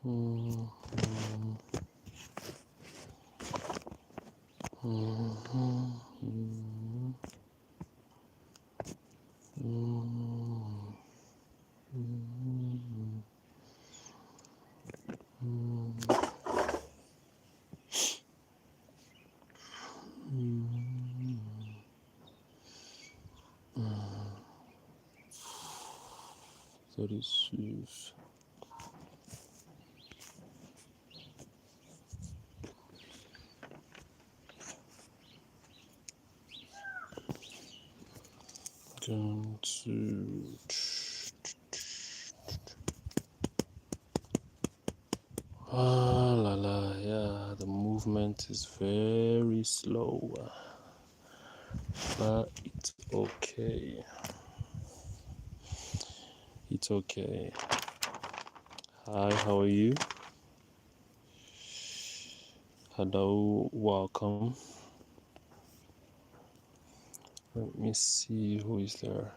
Mm, mm, mm, mm, mm, mm, that is going to. Ah, la la, yeah, the movement is very slow, but it's okay. It's okay. Hi, how are you? Hello, welcome. Let me see who is there.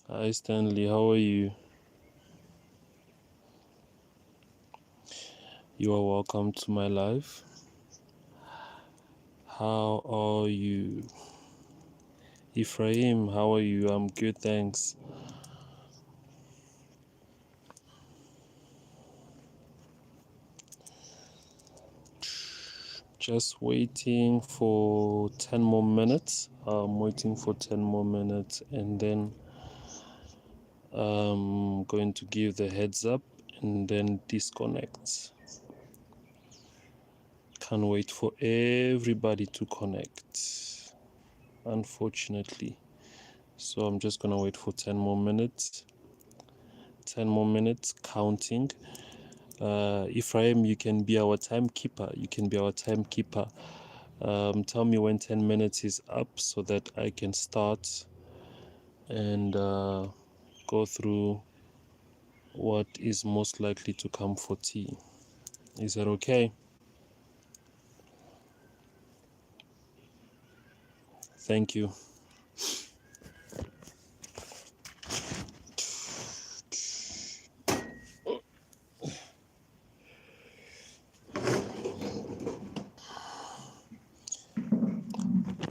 Hi, Stanley, how are you? You are welcome to my live. How are you? Ephraim, how are you? I'm good, thanks. Just waiting for 10 more minutes. I'm waiting for 10 more minutes and then I'm going to give the heads up and then disconnect. Can't wait for everybody to connect, unfortunately. So I'm just gonna wait for 10 more minutes. 10 more minutes counting. Ephraim, you can be our timekeeper. Tell me when 10 minutes is up so that I can start and go through what is most likely to come for tea. Is that okay? Thank you.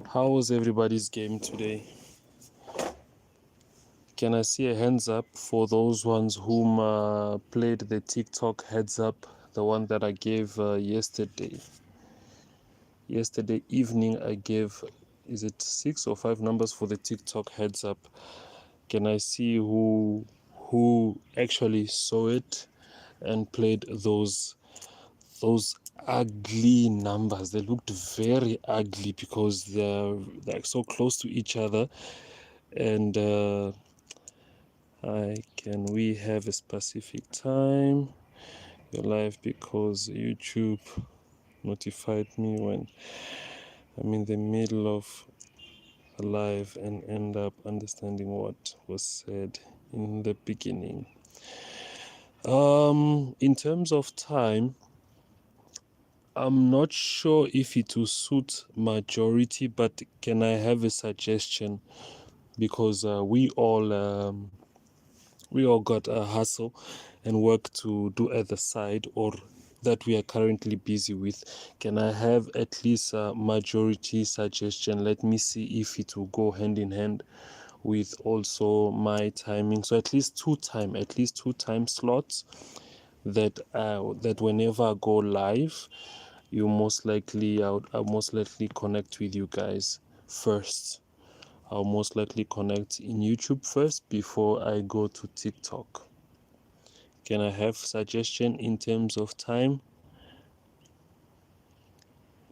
How was everybody's game today? Can I see a hands up for those ones whom played the TikTok heads up, the one that I gave yesterday? Yesterday evening I gave, is it 6 or 5 numbers for the TikTok heads up? Can I see who actually saw it and played those ugly numbers? They looked very ugly because they're so close to each other. And can we have a specific time your live, because YouTube notified me when I'm in the middle of a live and end up understanding what was said in the beginning. In terms of time, I'm not sure if it will suit majority, but can I have a suggestion? Because we all got a hustle and work to do at the side, or that we are currently busy with. Can I have at least a majority suggestion? Let me see if it will go hand in hand with also my timing. So at least two time slots that whenever I go live, I'll most likely connect with you guys first. I'll most likely connect in YouTube first before I go to TikTok. Can I have suggestion in terms of time?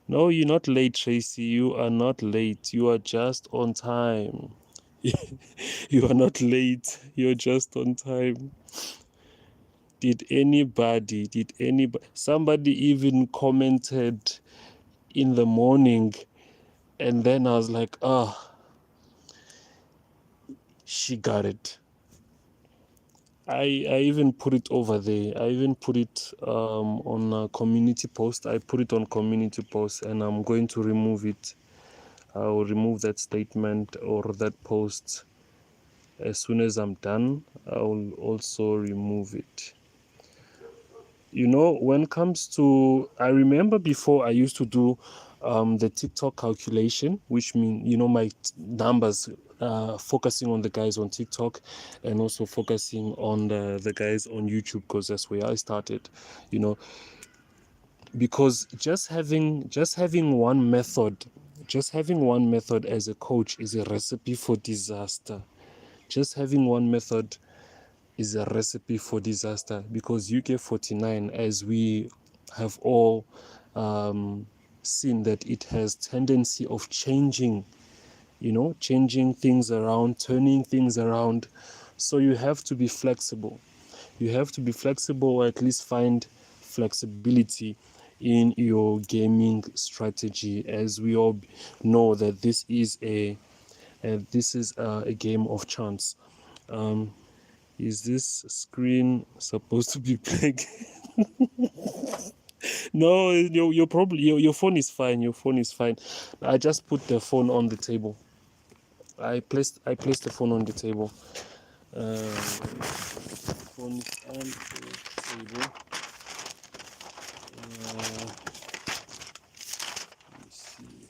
No, you're not late, Tracy. You are not late. You are just on time. You are not late. You're just on time. Somebody even commented in the morning, and then I was like, she got it. I even put it over there. I even put it on a community post. I put it on community post, and I'm going to remove it. I will remove that statement or that post as soon as I'm done. I will also remove it. You know, when it comes to, I remember before I used to do the TikTok calculation, which mean, you know, my numbers, focusing on the guys on TikTok and also focusing on the guys on YouTube, because that's where I started, you know, because just having one method as a coach is a recipe for disaster. Just having one method is a recipe for disaster, because UK49, as we have all seen, that it has tendency of changing, changing things around, turning things around. So you have to be flexible. You have to be flexible, or at least find flexibility in your gaming strategy, as we all know that this is a game of chance. Is this screen supposed to be blank? No, your probably your phone is fine. Your phone is fine. I just put the phone on the table. I placed the phone on the table. Phone is on the table. Let me see.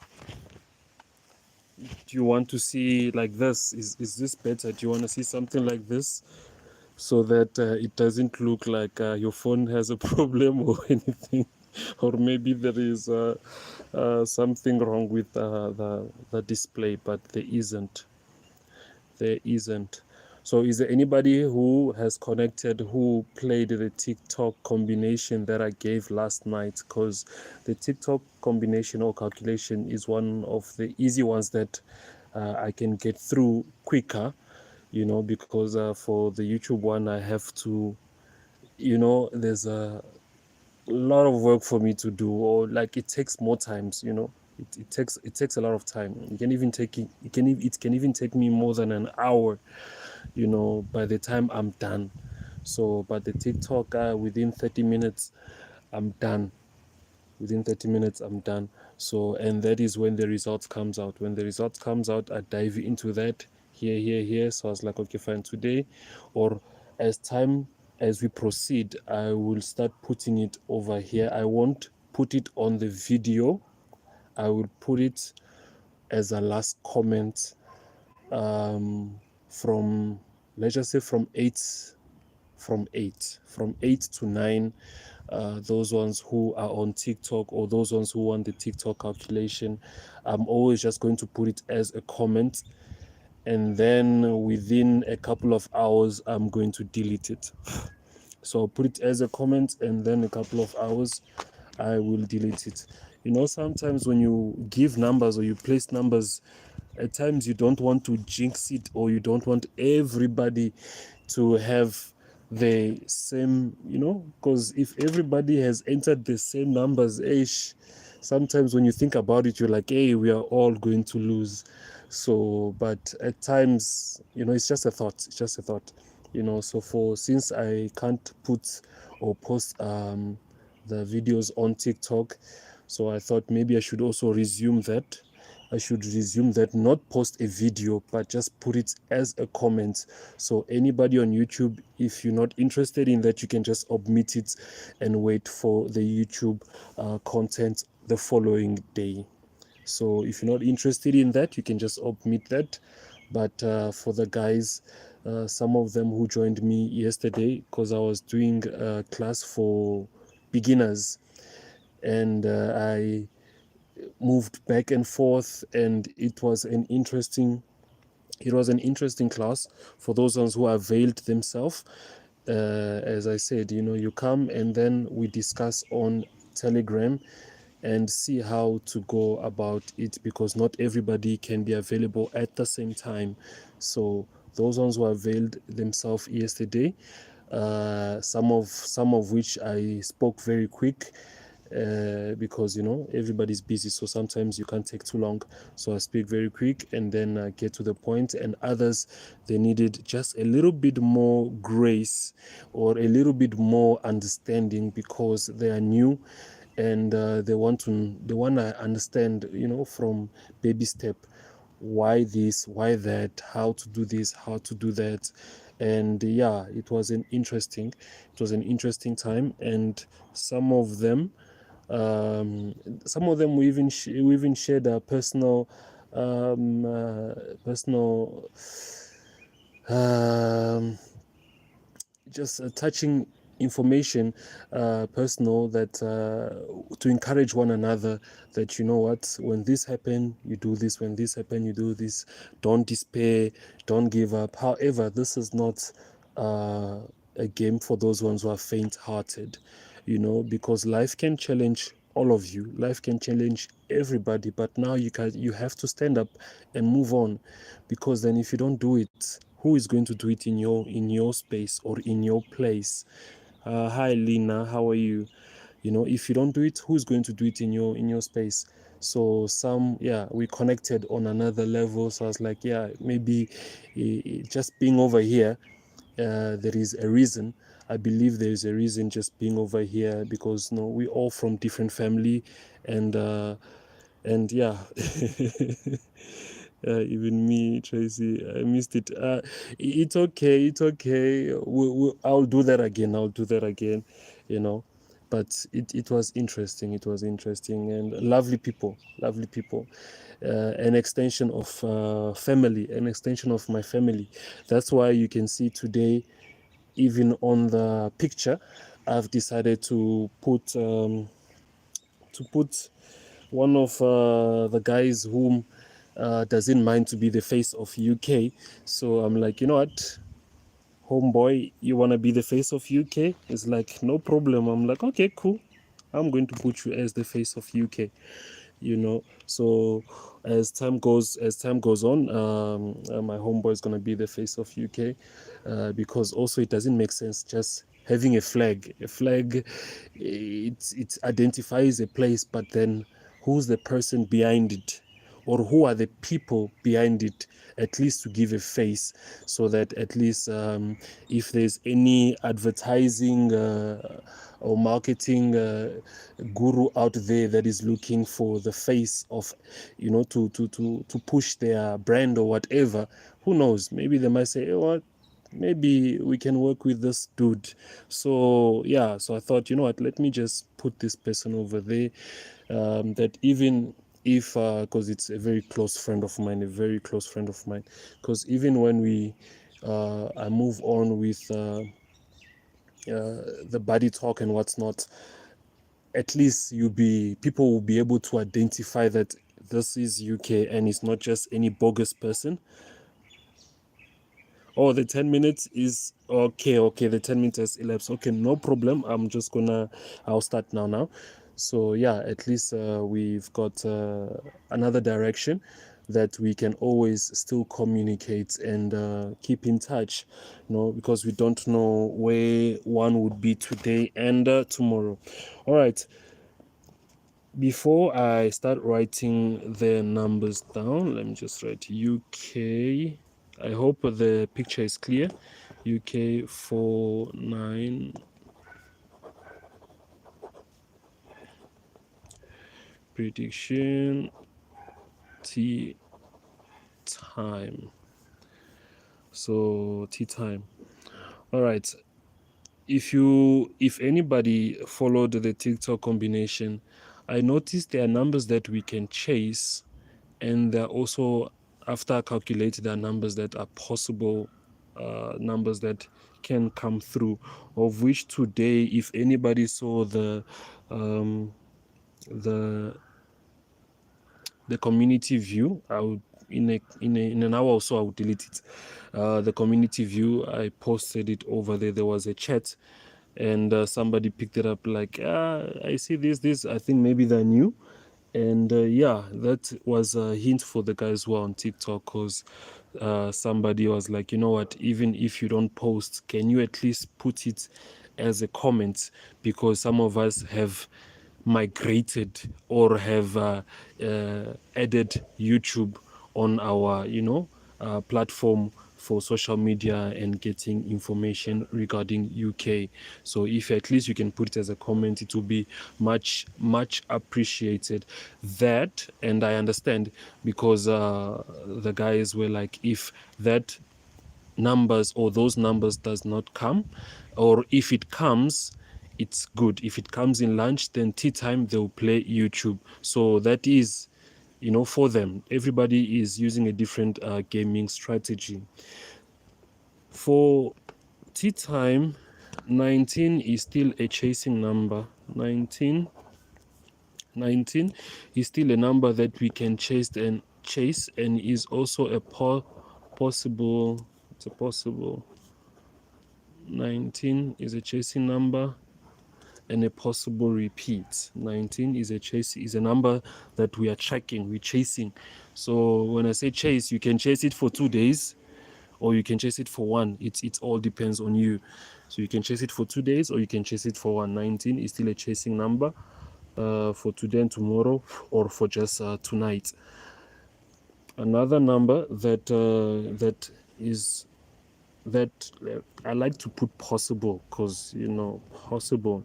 Do you want to see like this? Is this better? Do you want to see something like this, so that it doesn't look like your phone has a problem or anything, or maybe there is something wrong with the display, but there isn't. There isn't. So is there anybody who has connected, who played the TikTok combination that I gave last night? Because the TikTok combination or calculation is one of the easy ones that I can get through quicker, because for the YouTube one, I have to, there's a lot of work for me to do, or like it takes more times, it takes a lot of time. It can even take me more than an hour, by the time I'm done. So but the TikTok, within 30 minutes I'm done. Within 30 minutes I'm done. So, and that is when the results comes out. When the results comes out, I dive into that here. So I was like, okay, fine, today, or as we proceed, I will start putting it over here. I won't put it on the video. I will put it as a last comment, from, let's just say, from eight to nine. Those ones who are on TikTok, or those ones who want the TikTok calculation, I'm always just going to put it as a comment, and then within a couple of hours I'm going to delete it. So I'll put it as a comment, and then a couple of hours I will delete it. Sometimes when you give numbers or you place numbers, at times you don't want to jinx it, or you don't want everybody to have the same, because if everybody has entered the same numbers, sometimes when you think about it, you're like, hey, we are all going to lose. So, but at times, it's just a thought. It's just a thought. So since I can't put or post the videos on TikTok, so I thought maybe I should also resume that. Not post a video, but just put it as a comment. So anybody on YouTube, if you're not interested in that, you can just omit it and wait for the YouTube content the following day. So if you're not interested in that, you can just omit that. But for the guys, some of them who joined me yesterday, because I was doing a class for beginners, and I moved back and forth, and it was an interesting class for those ones who availed themselves. As I said, you come, and then we discuss on Telegram and see how to go about it, because not everybody can be available at the same time. So those ones who availed themselves yesterday, some of which I spoke very quick, because everybody's busy, so sometimes you can't take too long. So I speak very quick and then get to the point. And others, they needed just a little bit more grace or a little bit more understanding because they are new, and they want to understand, from baby step, why this, why that, how to do this, how to do that. And yeah, it was an interesting time. And some of them we even shared a personal um, just touching information, personal, that to encourage one another, that you know what, when this happen you do this, when this happen you do this, don't despair, don't give up. However, this is not a game for those ones who are faint hearted, because life can challenge all of you, life can challenge everybody, but now you have to stand up and move on, because then if you don't do it, who is going to do it in your space or in your place? Hi Lina, how are you? If you don't do it, who's going to do it in your space? So we connected on another level. So I was like, yeah, maybe just being over here, there is a reason. I believe there is a reason just being over here, because we're all from different family, and yeah. Even me, Tracy, I missed it. It's okay. It's okay. I'll do that again. But it was interesting. It was interesting, and lovely people. Lovely people. An extension of family. An extension of my family. That's why you can see today, even on the picture, I've decided to put one of the guys whom doesn't mind to be the face of UK. So I'm like, you know what, homeboy, you want to be the face of UK? It's like, no problem. I'm like, okay, cool. I'm going to put you as the face of UK. So as time goes on, my homeboy is going to be the face of UK, because also it doesn't make sense just having a flag. It identifies a place, but then who's the person behind it, or who are the people behind it, at least to give a face, so that at least if there's any advertising or marketing guru out there that is looking for the face of, to push their brand or whatever, who knows, maybe they might say, what, maybe we can work with this dude. So yeah, so I thought, you know what, let me just put this person over there, that even if because it's a very close friend of mine, because even when I move on with the body talk and what's not, at least people will be able to identify that this is UK and it's not just any bogus person. Oh, the 10 minutes is okay. Okay, the 10 minutes has elapsed. Okay, no problem. I'll start now. So yeah, at least we've got another direction that we can always still communicate and keep in touch, because we don't know where one would be today and tomorrow. All right. Before I start writing the numbers down, let me just write UK. I hope the picture is clear. UK49 prediction tea time. So tea time. All right. If anybody followed the TikTok combination, I noticed there are numbers that we can chase, and there are also, after I calculate, there are numbers that are possible, numbers that can come through, of which today, if anybody saw the community view, I would, in an hour or so, I would delete it. The community view, I posted it over there. There was a chat, and somebody picked it up, like, I see this, I think maybe they're new. And yeah, that was a hint for the guys who are on TikTok, because somebody was like, you know what, even if you don't post, can you at least put it as a comment? Because some of us have migrated or have added YouTube on our, platform for social media and getting information regarding UK. So if at least you can put it as a comment, it will be much, much appreciated. That, and I understand, because the guys were like, if that numbers or those numbers does not come, or if it comes, it's good. If it comes in lunch, then tea time they'll play YouTube. So that is, for them, everybody is using a different gaming strategy. For tea time, 19 is still a chasing number. 19 is still a number that we can chase, and is also a possible. It's a possible. 19 is a chasing number and a possible repeat. 19 is a number that we are tracking, we're chasing. So when I say chase, you can chase it for 2 days or you can chase it for one. It all depends on you. So you can chase it for 2 days or you can chase it for one. 19 is still a chasing number for today and tomorrow, or for just tonight. Another number that I like to put possible, because possible,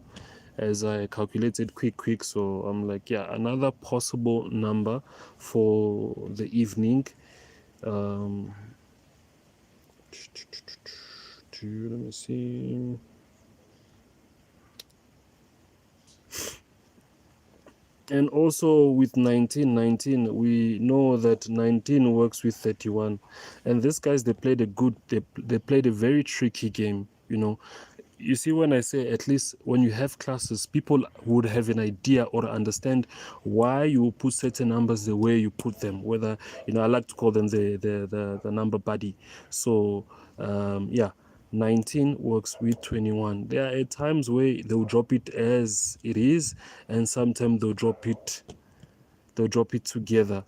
as I calculated quick, so I'm like, yeah, another possible number for the evening. Let me see. And also with 19, we know that 19 works with 31. And these guys, they played they played a very tricky game, You see, when I say, at least when you have classes, people would have an idea or understand why you put certain numbers the way you put them. Whether, I like to call them the number buddy. So, yeah, 19 works with 21. There are times where they'll drop it as it is, and sometimes they'll drop it together,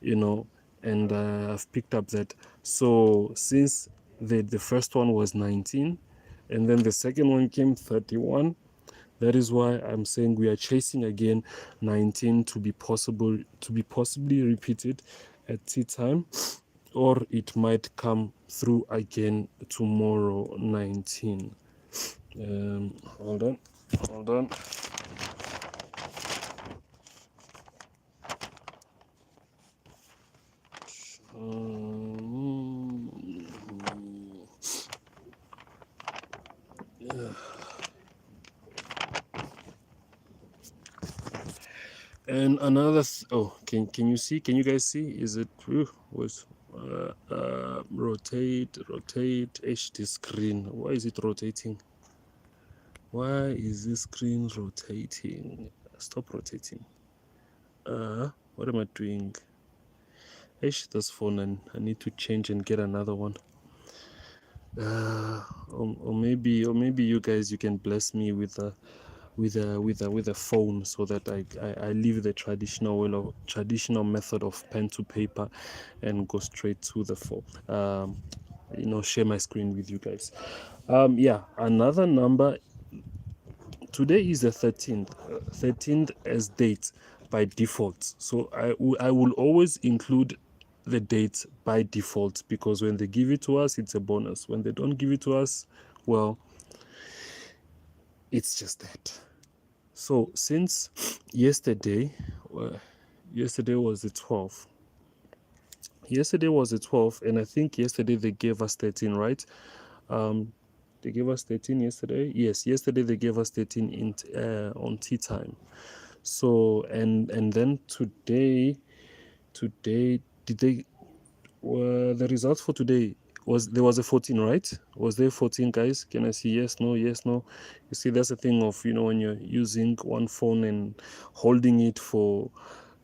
and I've picked up that. So since the first one was 19, and then the second one came 31, that is why I'm saying we are chasing again 19 to be possibly repeated at tea time, or it might come through again tomorrow. 19. Hold on. And another can you see, can you guys see, is it was rotate HD screen? Why is it rotating? Why is this screen rotating? Stop rotating. What am I doing? This phone, and I need to change and get another one. Or maybe you guys, you can bless me with a phone, so that I leave the traditional method of pen to paper and go straight to the phone. Share my screen with you guys. Yeah, another number. Today is the 13th as date by default. So I will always include the date by default, because when they give it to us, it's a bonus. When they don't give it to us, well, it's just that. So since yesterday was the 12th. Yesterday was the 12th, and I think yesterday they gave us 13, right? They gave us 13 yesterday. Yes, yesterday they gave us 13 on tea time. So and then today did they? The results for today was a 14, right? Was there 14, guys? Can I see yes, no, yes, no? You see, that's the thing of, when you're using one phone and holding it for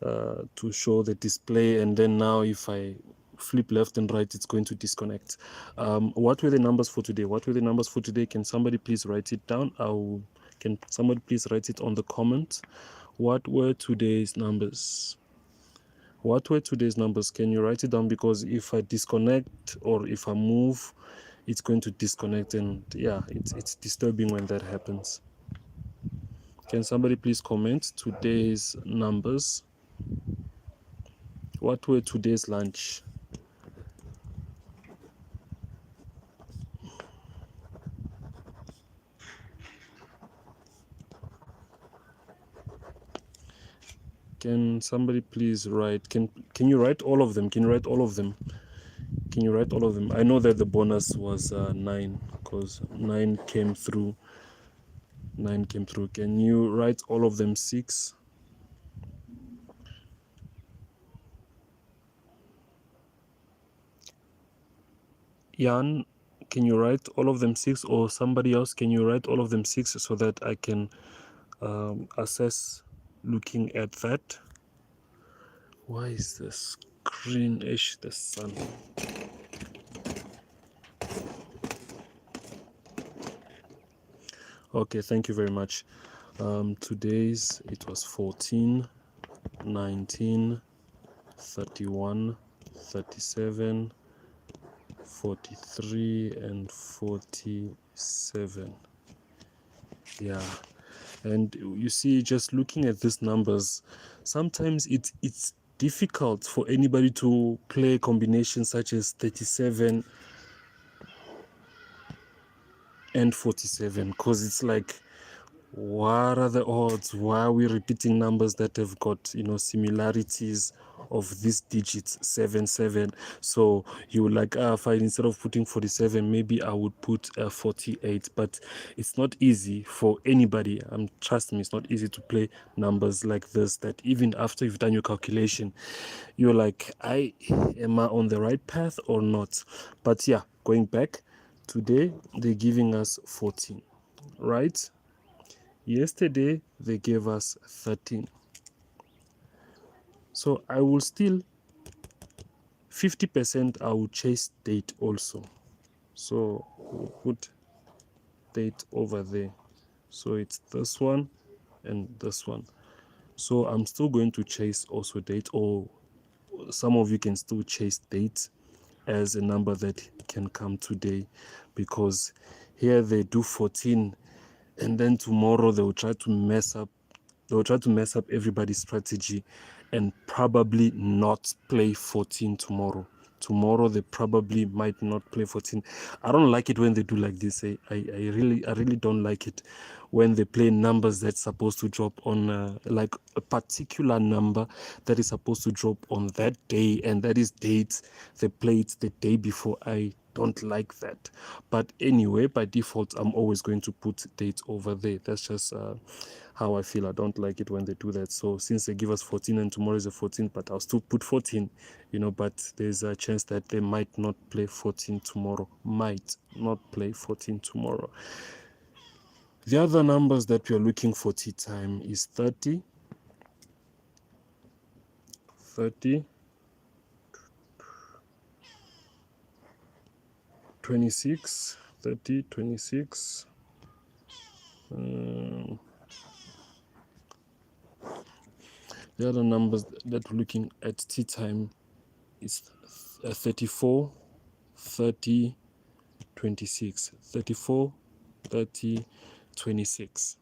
to show the display, and then now if I flip left and right, it's going to disconnect. What were the numbers for today? Can somebody please write it down? Can somebody please write it on the comment? What were today's numbers? Can you write it down? Because if I disconnect or if I move, it's going to disconnect, and yeah, it's disturbing when that happens. Can somebody please comment today's numbers? What were today's lunch? Can somebody please write? Can you write all of them? Can you write all of them? Can you write all of them? I know that the bonus was 9 because 9 came through. 9 came through. Can you write all of them? 6. Jan, can you write all of them 6, or somebody else? Can you write all of them 6 so that I can assess looking at that? Why is the screen-ish the sun? Okay, thank you very much. Today's, it was 14, 19, 31, 37, 43, and 47. Yeah, and you see, just looking at these numbers, sometimes it's difficult for anybody to play combinations such as 37 and 47, because it's like, what are the odds? Why are we repeating numbers that have got, similarities of these digits, 7 7? So you like, fine, instead of putting 47, maybe I would put 48. But it's not easy for anybody, trust me, it's not easy to play numbers like this, that even after you've done your calculation, you're like, am I on the right path or not? But yeah, going back, today they're giving us 14, right? Yesterday, they gave us 13. So I will still, 50% I will chase date also. So we'll put date over there. So it's this one and this one. So I'm still going to chase also date, or some of you can still chase date as a number that can come today, because here they do 14, and then tomorrow they will try to mess up everybody's strategy and probably not play 14 tomorrow. Tomorrow they probably might not play 14. I don't like it when they do like this. I really don't like it when they play numbers that's supposed to drop on like a particular number that is supposed to drop on that day, and that is dates they play it the day before. I don't like that. But anyway, by default, I'm always going to put dates over there. That's just how I feel. I don't like it when they do that. So since they give us 14 and tomorrow is a 14, but I'll still put 14, but there's a chance that they might not play 14 tomorrow. Might not play 14 tomorrow. The other numbers that we are looking for tea time is 30, 26, 30, 26. The other numbers that we're looking at tea time is 34, 30, 26. 34, 30, 26.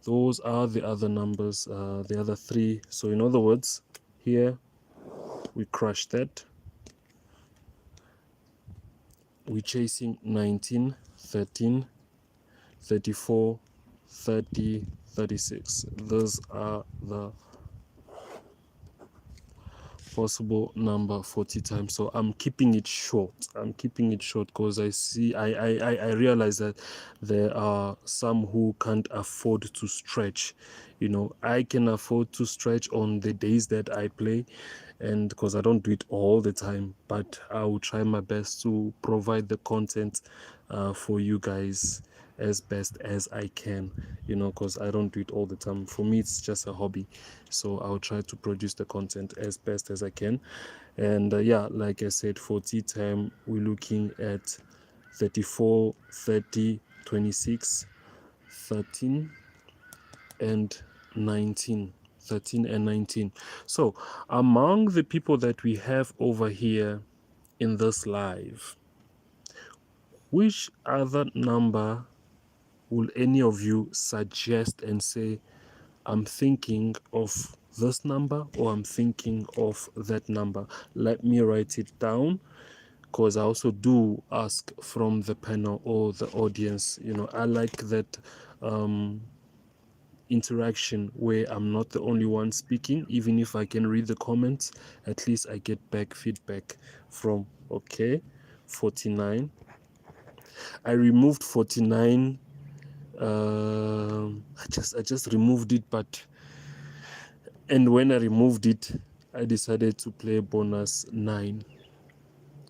Those are the other numbers, the other three. So in other words, here we crush that. We're chasing 19, 13, 34, 30, 36. Those are the possible number 40 times. So I'm keeping it short. Because I realize that there are some who can't afford to stretch. I can afford to stretch on the days that I play, and because I don't do it all the time, but I will try my best to provide the content for you guys as best as I can, because I don't do it all the time. For me, it's just a hobby, so I'll try to produce the content as best as I can. And yeah, like I said, for tea time, we're looking at 34, 30, 26, 13, and 19. 13 and 19. So among the people that we have over here in this live, which other number will any of you suggest and say, I'm thinking of this number or I'm thinking of that number? Let me write it down, because I also do ask from the panel or the audience. I like that interaction where I'm not the only one speaking. Even if I can read the comments, at least I get back feedback from, okay, 49. I removed 49. I just removed it, and when I removed it, I decided to play bonus 9.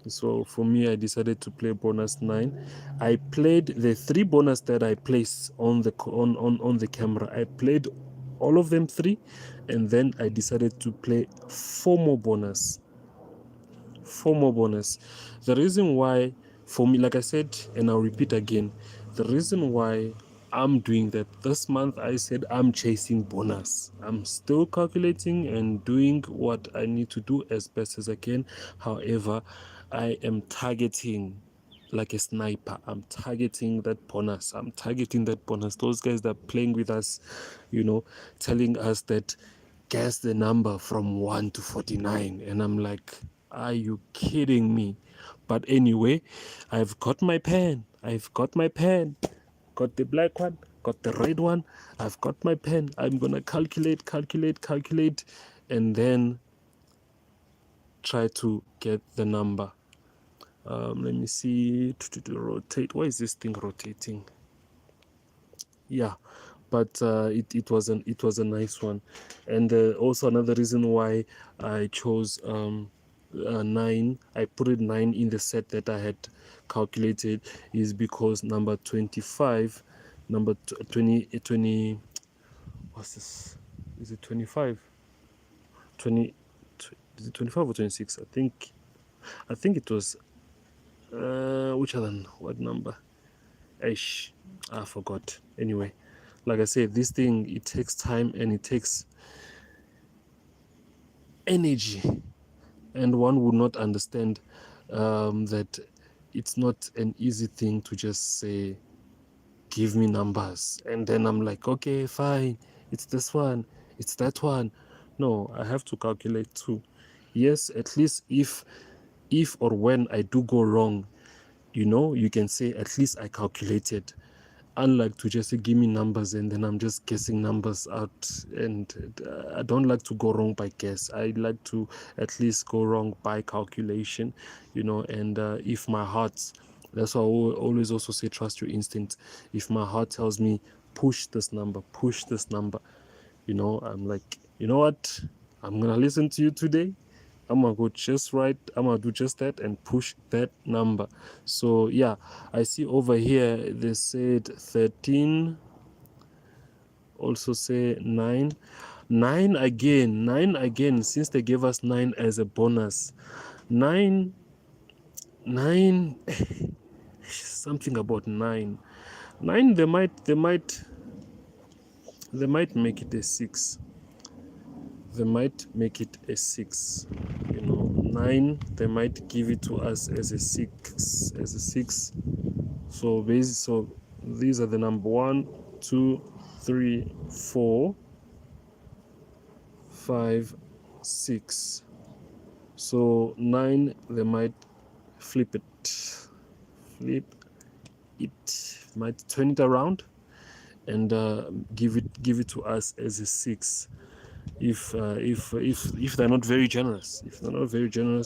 So for me, I decided to play bonus 9. I played the 3 bonus that I placed on the camera. I played all of them 3, and then I decided to play 4 more bonus. 4 more bonus. The reason why, for me, like I said, and I'll repeat again, the reason why I'm doing that this month, I said I'm chasing bonus. I'm still calculating and doing what I need to do as best as I can. However, I am targeting like a sniper. I'm targeting that bonus. I'm targeting that bonus. Those guys that are playing with us, telling us that guess the number from 1 to 49. And I'm like, are you kidding me? But anyway, I've got my pen. Got the black one, got the red one. I've got my pen. I'm going to calculate, and then try to get the number. Let me see. To rotate. Why is this thing rotating? Yeah, but it was a nice one. And also another reason why I chose 9, I put it 9 in the set that I had calculated, is because number 25, number 20, what's this? Is it 25? 20, is it 25 or 26? I think it was which other, what number? Ish, I forgot. Anyway, like I said, this thing, it takes time and it takes energy, and one would not understand that it's not an easy thing to just say, give me numbers, and then I'm like, okay, fine, it's this one, it's that one. No, I have to calculate too. Yes, at least if or when I do go wrong, you can say at least I calculated, unlike to just say give me numbers and then I'm just guessing numbers out. And I don't like to go wrong by guess. I like to at least go wrong by calculation, and if my heart, that's why I always also say trust your instinct. If my heart tells me push this number, I'm like, you know what, I'm gonna listen to you today. I'm gonna go just right. I'm gonna do just that and push that number. So yeah, I see over here they said 13. Also say 9. 9 again. Since they gave us 9 as a bonus, 9. Something about 9. 9. They might make it a 6. They might make it a 6. 9, they might give it to us as a 6. So these are the number 1, 2, 3, 4, 5, 6. So 9, they might flip it, might turn it around and give it to us as a 6. If they're not very generous,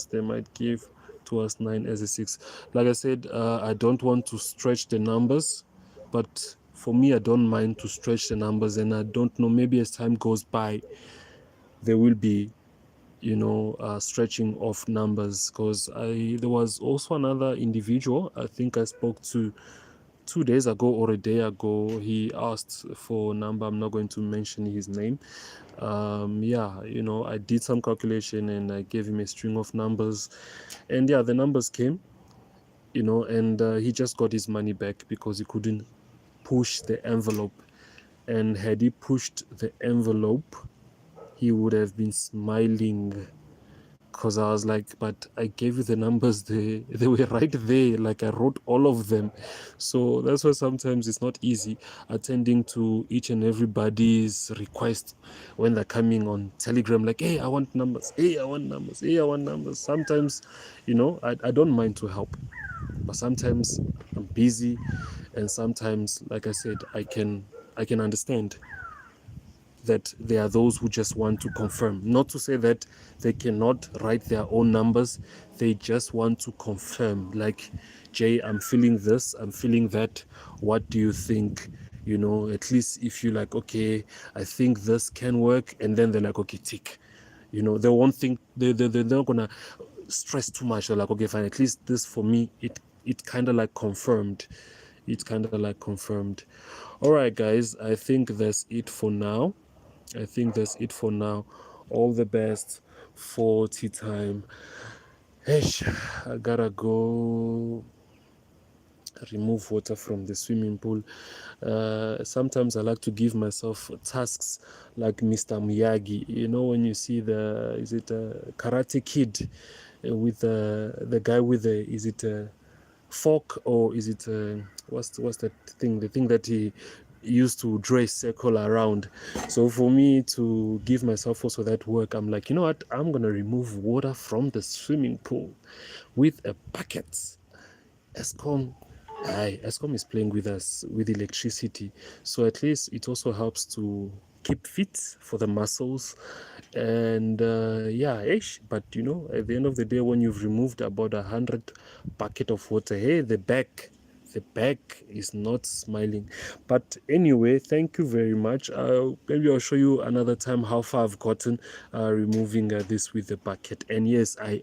they might give to us 9 as a 6. Like I said, I don't want to stretch the numbers, but for me, I don't mind to stretch the numbers. And I don't know, maybe as time goes by, there will be stretching of numbers, because there was also another individual I think I spoke to 2 days ago or a day ago. He asked for a number. I'm not going to mention his name. I did some calculation and I gave him a string of numbers, and the numbers came, and he just got his money back because he couldn't push the envelope. And had he pushed the envelope, he would have been smiling because I was like, but I gave you the numbers, they were right there, like I wrote all of them. So that's why sometimes it's not easy attending to each and everybody's request when they're coming on Telegram, like, hey, I want numbers, hey, I want numbers, hey, I want numbers. Sometimes, I don't mind to help, but sometimes I'm busy, and sometimes, like I said, I can understand that there are those who just want to confirm. Not to say that they cannot write their own numbers, they just want to confirm. Like, Jay, I'm feeling this, I'm feeling that. What do you think? At least if you like, okay, I think this can work, and then they're like, okay, tick. They won't think they're not gonna stress too much. They're like, okay, fine, at least this for me, it kind of like confirmed. It's kind of like confirmed. All right, guys, I think that's it for now. All the best for tea time. Eish, I gotta go remove water from the swimming pool. Sometimes I like to give myself tasks like Mr. Miyagi. When you see is it a Karate Kid with the guy with is it a fork, or is it what's that thing? The thing that he used to draw a circle around. So for me to give myself also that work, I'm like, you know what? I'm gonna remove water from the swimming pool with a bucket. Escom is playing with us with electricity, so at least it also helps to keep fit for the muscles. And yeah, but at the end of the day, when you've removed about 100 bucket of water, hey, the back is not smiling. But anyway, thank you very much. Maybe I'll show you another time how far I've gotten removing this with the bucket. And yes, I